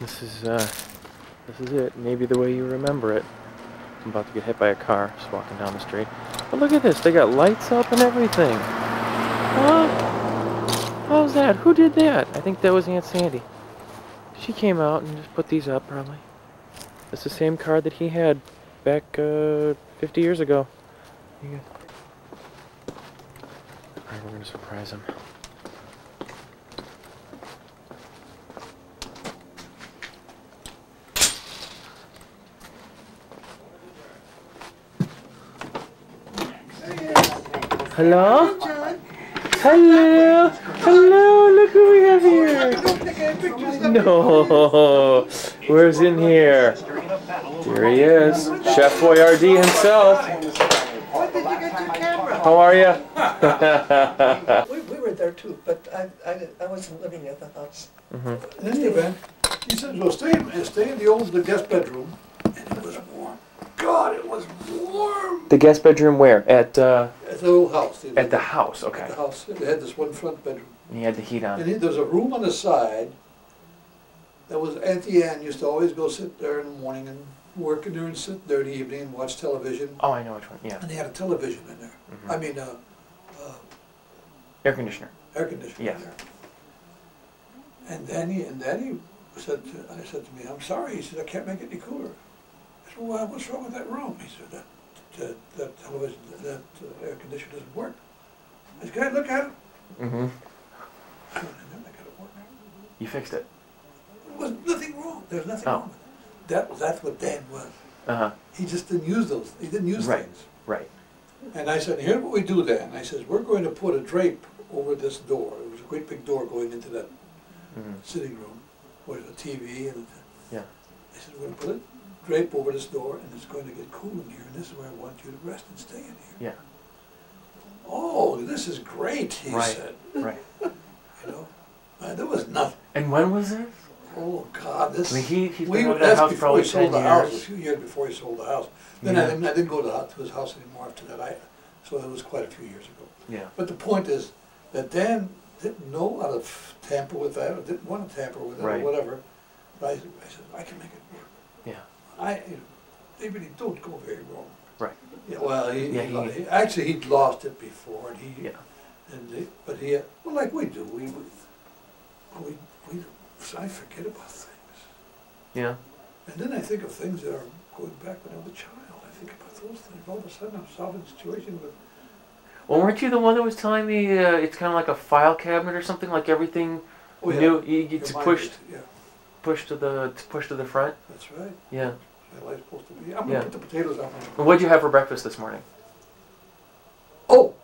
This is it. Maybe the way you remember it. I'm about to get hit by a car just walking down the street. But look at this. They got lights up and everything. Huh? How's that? Who did that? I think that was Aunt Sandy. She came out and just put these up, probably. It's the same car that he had back 50 years ago. Alright, we're going to surprise him. Hello? Hello? Hello? Look who we have here. No. Where's in here? Here he is. Chef Boyardee himself. When did you get your camera? How are you? We were there too, but I wasn't living at the house. In any event, he said, well, stay in the guest bedroom, and it was warm. God, it was warm. The guest bedroom where? At the old house. At the house, okay. At the house. They had this one front bedroom. And you had the heat on. And there's a room on the side that was Auntie Anne used to always go sit there in the morning and work in there and sit there in the evening and watch television. Oh, I know which one, yeah. And they had a television in there. I mean, air conditioner. Air conditioner in Yes. there. And then he said, I said to me, I'm sorry. He said, I can't make it any cooler. I said, well, what's wrong with that room? He said, that television, that air conditioner doesn't work. I said, can I look at it? Mm-hmm. I got it working. You fixed it. There was nothing wrong. There was nothing wrong with it. That's what Dan was. Uh-huh. He just didn't use those. He didn't use things. Right. And I said, here's what we do, Dan. I said, we're going to put a drape over this door. It was a great big door going into that sitting room with a TV and yeah. I said, we're going to put a drape over this door and it's going to get cool in here and this is where I want you to rest and stay in here. Yeah. Oh, this is great, he said. Right. You know, there was nothing. And when was this? Oh God, this. I mean, he's been with that that's house before probably he sold 10 the years. house. A few years before he sold the house. Then Yeah. I didn't go to his house anymore after that. So it was quite a few years ago. Yeah. But the point is that Dan didn't know how to tamper with that, or didn't want to tamper with it, or whatever. But I said, I can make it work. Yeah. They really don't go very wrong. Right. Yeah. Well, actually he'd lost it before, and well, like we do, I forget about things. Yeah. And then I think of things that are going back when I was a child. I think about those things. All of a sudden I'm solving a situation with... Well, weren't you the one that was telling me it's kind of like a file cabinet or something, like everything new, it's pushed to the front? That's right. Yeah. That's my life's supposed to be. I'm going to put the potatoes out. What'd you have for breakfast this morning? Oh,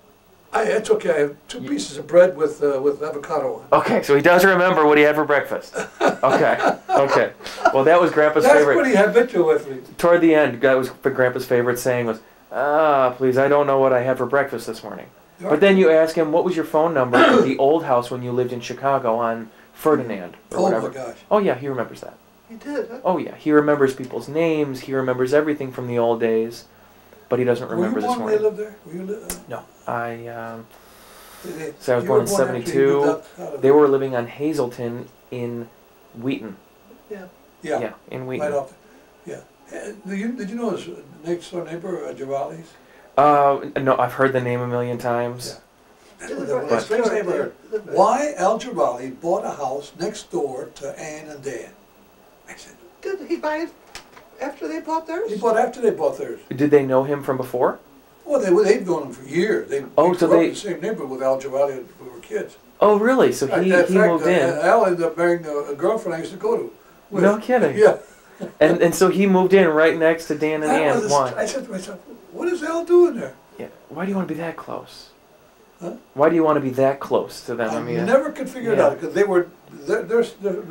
it's okay. I have 2 pieces of bread with avocado on. Okay, so he does remember what he had for breakfast. Okay, okay. Well, that was Grandpa's favorite. That's pretty habitual with me. Toward the end, that was Grandpa's favorite saying was, please, I don't know what I had for breakfast this morning. But then you ask him, what was your phone number at the old house when you lived in Chicago on Ferdinand or whatever? My gosh. Oh, yeah, he remembers that. He did, huh? Oh, yeah, he remembers people's names. He remembers everything from the old days. But he doesn't remember this morning. Were you born when they lived there? No, I was born in '72. They were living on Hazelton in Wheaton. Yeah. Yeah, in Wheaton. Right off. Yeah. Did you know his next door neighbor, Giraldi's? No, I've heard the name a million times. Yeah. That's the neighborhood. Why Al Giraldi bought a house next door to Ann and Dan? I said, did he buy it after they bought theirs? He bought after they bought theirs. Did they know him from before? Well, they've known him for years. They grew up in the same neighborhood with Al Giraldi when we were kids. Oh, really? So he moved in. Al ended up marrying a girlfriend I used to go to. No kidding. Yeah. and so he moved in right next to Dan and Ann. Why? I said to myself, what is Al doing there? Yeah. Why do you want to be that close? Huh? Why do you want to be that close to them? I never could figure it out because their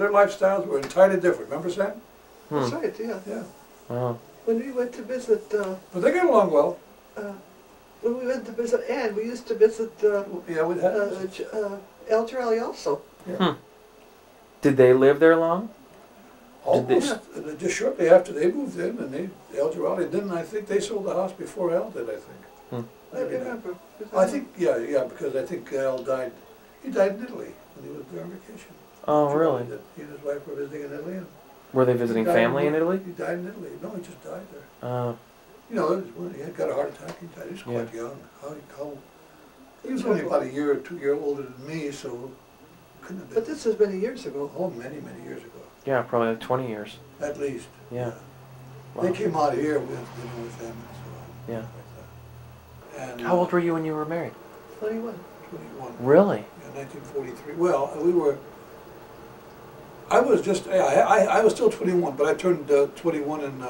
lifestyles were entirely different. Remember, Sam? That's right. Yeah. Yeah. Oh. When we went to visit. But they got along well. When we went to visit Ann, we used to visit. El Giraldi also. Yeah. Did they live there long? Almost. Just shortly after they moved in, and El Giraldi didn't. I think they sold the house before Al did. I think. I remember. I think because I think Al died. He died in Italy when he was there on vacation. Oh, really? He and his wife were visiting in Italy, and Were they visiting family in Italy? He died in Italy. No, he just died there. Uh, You know, he had got a heart attack. He died. He was quite Yeah. young. He was only about a year or 2 years older than me, so couldn't have been. But this was many years ago. Oh, many, many years ago, yeah, probably like 20 years. at least. Yeah. They Wow. came out here. We went to dinner with them and so on. Yeah. Like that. And, How old were you when you were married? 21. 21. Really? Yeah, 1943. Well, I was just, I was still 21, but I turned 21 in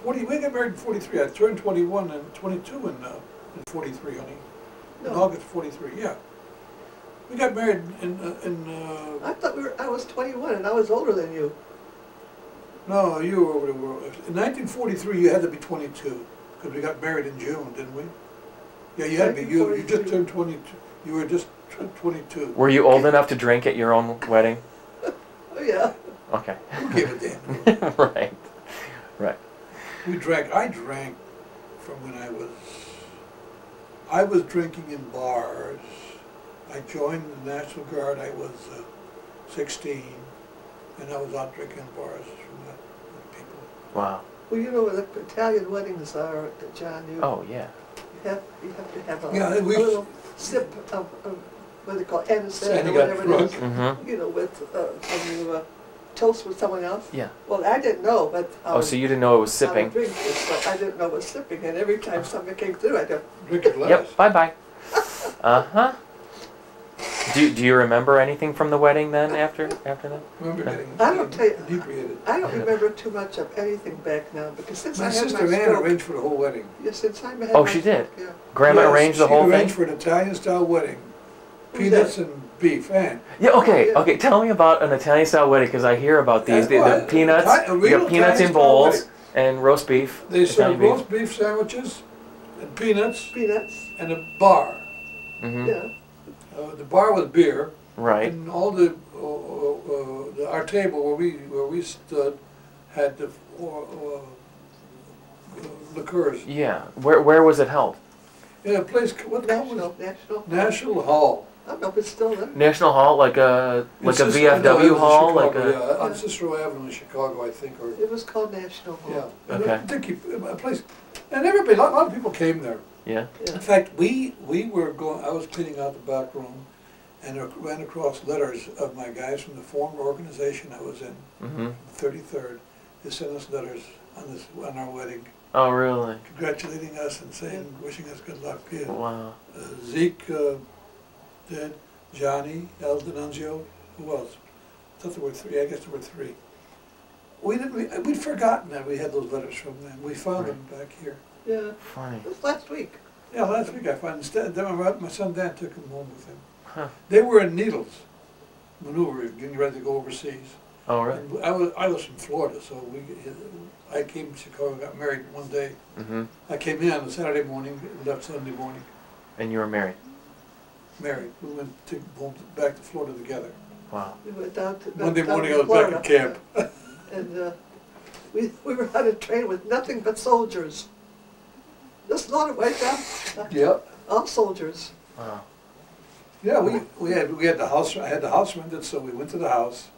40. We got married in 43. I turned 21 and 22 in 43, honey. In No. August 43. Yeah. We got married in I thought I was 21 and I was older than you. no, you were over the world. In 1943, you had to be 22 because we got married in June, didn't we? Yeah, you had to be. You just turned 22. You were just 22. Were you old enough to drink at your own wedding? Oh, yeah. Okay. Who gave a damn? Right. Right. We drank. I drank from when I was drinking in bars. I joined the National Guard. I was 16, and I was out drinking in bars from that with people. Wow. Well, you know what the Italian weddings are, John. Oh, yeah. You have to have a, Yeah, a little sip of what they call anisette Sandy or got whatever it drunk. is. Mm-hmm. You know, with when you toast with someone else. Yeah. Well, I didn't know, but Oh, so you didn't know it was I would sipping? drink this, so I didn't know it was sipping, and every time somebody came through, I'd go, Drink it less. Yep. Bye-bye. Uh-huh. Do you remember anything from the wedding then after that? Remember getting I don't tell you- inebriated. I don't remember too much of anything back now, because since I My had sister my Ann stroke, arranged for the whole wedding. yeah, since I had Oh, my she stroke, did? yeah. Grandma Yes, arranged the whole She arranged thing? for an Italian-style wedding. Who's Peanuts that? and beef. Ann. Yeah, okay, Yeah. okay. Tell me about an Italian-style wedding, because I hear about these. Yeah, well, The peanuts, a you real got peanuts in Italian-style bowls, wedding. and roast beef. They Italian served roast beef sandwiches and peanuts Peanuts, and a bar. Mm-hmm. yeah. The bar was beer. Right. And all our table where we stood had the liqueurs. Yeah. Where was it held? In a place, what the hell was it? National. National Hall. I don't know if it's still there. National Hall, like a In Cicero- no, it VFW was in hall, Chicago, like a. yeah, on Cicero Avenue in Chicago, I think, or It was called National Hall. yeah, Okay. a place, and everybody, a lot of people came there. Yeah. Yeah. In fact, we were going. I was cleaning out the back room, and I ran across letters of my guys from the former organization I was in, Mm-hmm. 33rd. They sent us letters on our wedding, Oh, really? congratulating us and saying, wishing us good luck. Yeah. Wow. Zeke did, Johnny, El Denunzio, who else? I thought there were three. I guess there were three. We'd forgotten that we had those letters from them. We found them back here. Yeah. Funny. It was last week. Yeah, last week I found. Instead, then my son Dan took them home with him. Huh. They were in Needles, maneuvering, getting ready to go overseas. Oh, really? And I was from Florida, so I came to Chicago, got married one day. Mm-hmm. I came in on a Saturday morning, left Sunday morning, And you were married? married. We went back to Florida together. Wow. We went down to Monday down morning to I was back Florida. at camp. And we were on a train with nothing but soldiers. Just a lot of white guys, Yeah. all soldiers. Wow. Yeah, we had the house. I had the house rented, so we went to the house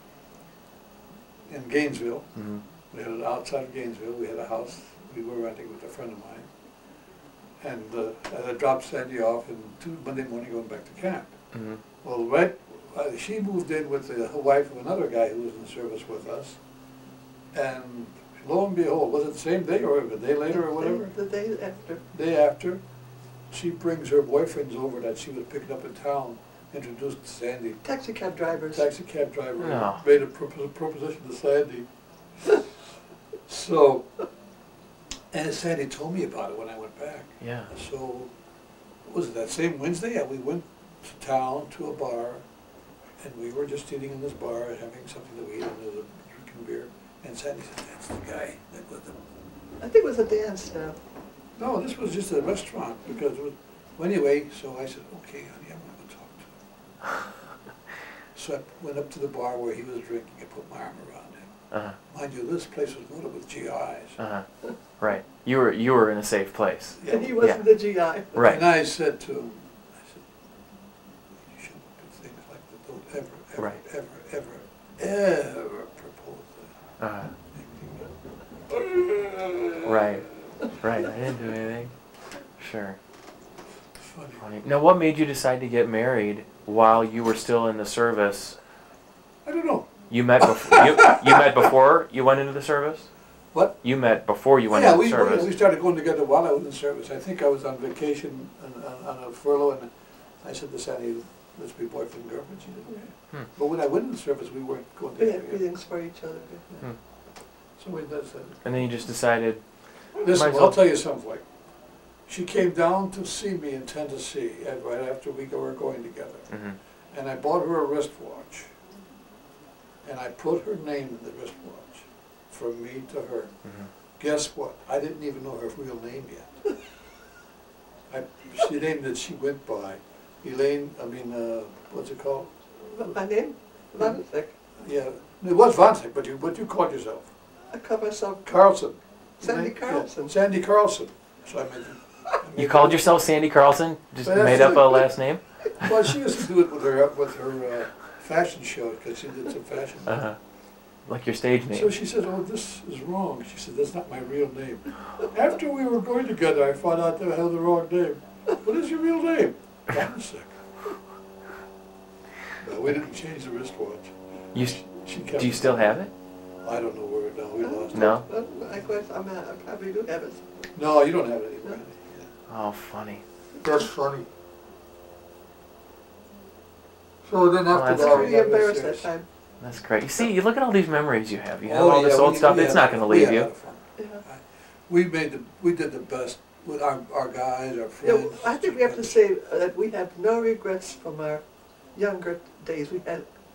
in Gainesville. Mm-hmm. We had it outside of Gainesville. We had a house we were renting with a friend of mine, and I dropped Sandy off, and Monday morning going back to camp. Mm-hmm. Well, she moved in with the wife of another guy who was in service with us, and lo and behold, was it the same day or a day later or whatever? The day after. Day after, she brings her boyfriends over that she was picking up in town, introduced to Sandy. Taxi cab drivers. Taxi cab driver No. made a proposition to Sandy. So, and Sandy told me about it when I went back. Yeah. So, what was it, that same Wednesday? Yeah, we went to town to a bar, and we were just sitting in this bar having something to eat and drinking beer. And Sandy said, "That's the guy that was the." I think it was a dance now. No, this was just a restaurant because it was. Well, anyway, so I said, "Okay, honey, I'm going to go talk to him." So I went up to the bar where he was drinking and put my arm around him. Uh-huh. Mind you, this place was loaded with GIs. Uh-huh. Right. You were in a safe place. Yeah. And he wasn't the GI. Right. And I said to him, you shouldn't do things like that. Don't ever, ever, Right. ever, ever, ever propose Uh, right. Right. I didn't do anything. Sure. Funny. Funny. Now, what made you decide to get married while you were still in the service? I don't know. You met before. You met before you went into the service. What? You met before you went Yeah, into the service. we started going together while I was in service. I think I was on vacation on a furlough, and I said to Sandy, let's be boyfriend and girlfriend. She said, okay. But when I went into service, we weren't going We together had yet. feelings for each other. Hmm. So we that's it. And then you just decided. Listen, Might as I'll well- tell you something. She came down to see me in Tennessee right after we were going together. Mm-hmm. And I bought her a wristwatch. And I put her name in the wristwatch from me to her. Mm-hmm. Guess what? I didn't even know her real name yet. The name that she went by, Elaine, what's it called? My name? Dominic. Yeah, it was Vonsick, but you called yourself? I call myself Carlson. Sandy Yeah, Carlson. Sandy Carlson. So I made You called yourself Sandy Carlson? Just Well, that's made up a like- last name? Well, she used to do it with her fashion show, because she did some fashion. Uh-huh. Like your stage name. So she said, oh, this is wrong. She said, that's not my real name. After we were going together, I found out that I had the wrong name. What is your real name? Dominic. No, we didn't change the wristwatch. You, She kept do you still have it? I don't know where it now. We lost it. No? I guess I probably do have it. No, you don't have it anymore. Yeah. Oh, funny. That's funny. So then Oh, after that's that, I was great. really embarrassed that time. That's great. You see, you look at all these memories you have. You have Oh, all this yeah, old stuff. we It's had- not going to we leave had a you. lot of fun. Yeah. We did the best with our guys, our Yeah, friends. I think we have to say that we have no regrets from our younger days.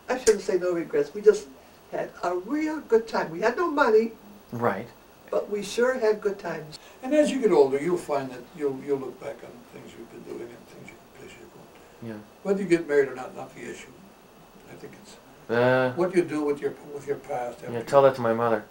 I shouldn't say no regrets, we just had a real good time. We had no money, Right. but we sure had good times. And as you get older, you'll find that you'll look back on things you've been doing and things places you're going. Yeah. Whether you get married or not the issue. I think it's what you do with your past. Yeah, tell that to my mother.